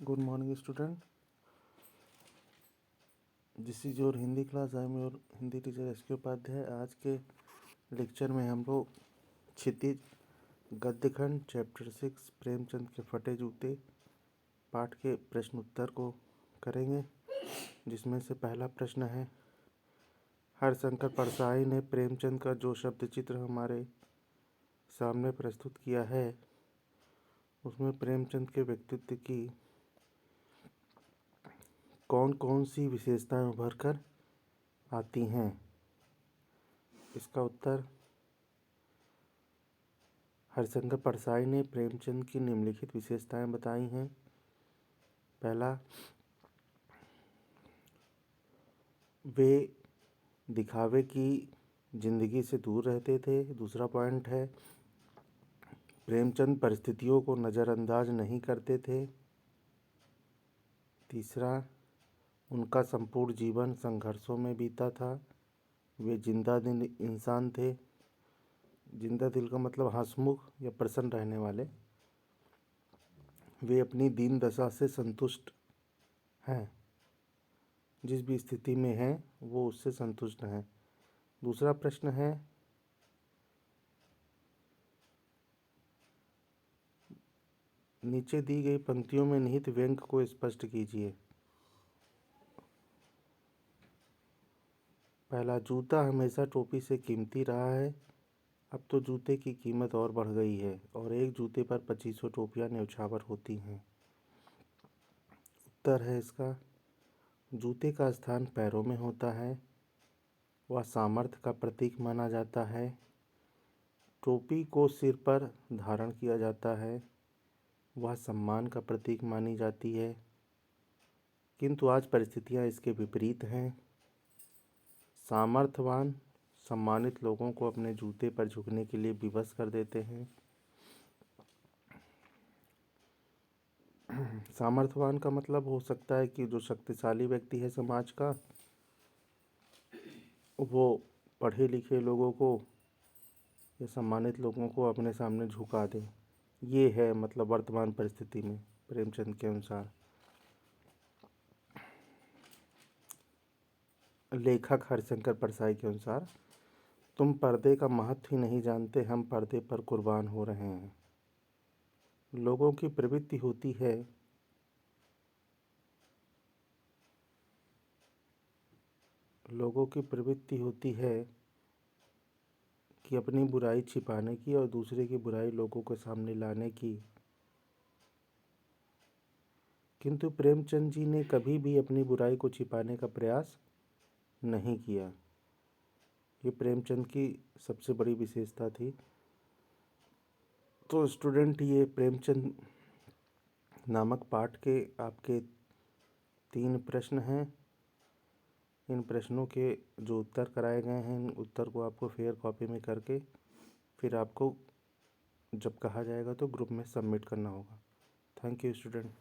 Good morning student. This is your Hindi class. I am your Hindi teacher S K. Upadhyay. आज के lecture में हम लोग क्षितिज गद्यखंड चैप्टर 6 प्रेमचंद के फटे जूते पाठ के प्रश्न उत्तर को करेंगे, जिसमें से पहला प्रश्न है, हरशंकर परसाई ने प्रेमचंद का जो शब्द चित्र हमारे सामने प्रस्तुत किया है उसमें प्रेमचंद के व्यक्तित्व की कौन कौन सी विशेषताएं उभर कर आती हैं। इसका उत्तर, हरशंकर परसाई ने प्रेमचंद की निम्नलिखित विशेषताएं बताई हैं। पहला, वे दिखावे की जिंदगी से दूर रहते थे। दूसरा पॉइंट है, प्रेमचंद परिस्थितियों को नज़रअंदाज नहीं करते थे। तीसरा, उनका संपूर्ण जीवन संघर्षों में बीता था। वे जिंदा दिल इंसान थे। जिंदा दिल का मतलब हंसमुख या प्रसन्न रहने वाले। वे अपनी दीन दशा से संतुष्ट हैं। जिस भी स्थिति में हैं वो उससे संतुष्ट हैं। दूसरा प्रश्न है, नीचे दी गई पंक्तियों में निहित व्यंग को स्पष्ट कीजिए। पहला, जूता हमेशा टोपी से कीमती रहा है। अब तो जूते की कीमत और बढ़ गई है और एक जूते पर 2500 टोपियाँ न्यौछावर होती हैं। उत्तर है इसका, जूते का स्थान पैरों में होता है। वह सामर्थ्य का प्रतीक माना जाता है। टोपी को सिर पर धारण किया जाता है। वह सम्मान का प्रतीक मानी जाती है, किंतु आज परिस्थितियां इसके विपरीत हैं। सामर्थ्यवान सम्मानित लोगों को अपने जूते पर झुकने के लिए विवश कर देते हैं। सामर्थ्यवान का मतलब हो सकता है कि जो शक्तिशाली व्यक्ति है समाज का, वो पढ़े लिखे लोगों को या सम्मानित लोगों को अपने सामने झुका दे। ये है मतलब वर्तमान परिस्थिति में प्रेमचंद के अनुसार। लेखक हरशंकर परसाई के अनुसार, तुम पर्दे का महत्व ही नहीं जानते, हम पर्दे पर कुर्बान हो रहे हैं। लोगों की प्रवृत्ति होती है कि अपनी बुराई छिपाने की और दूसरे की बुराई लोगों के सामने लाने की, किंतु प्रेमचंद जी ने कभी भी अपनी बुराई को छिपाने का प्रयास नहीं किया। ये प्रेमचंद की सबसे बड़ी विशेषता थी। तो स्टूडेंट, ये प्रेमचंद नामक पाठ के आपके 3 प्रश्न हैं। इन प्रश्नों के जो उत्तर कराए गए हैं, इन उत्तर को आपको फेयर कॉपी में करके फिर आपको जब कहा जाएगा तो ग्रुप में सबमिट करना होगा। Thank you student.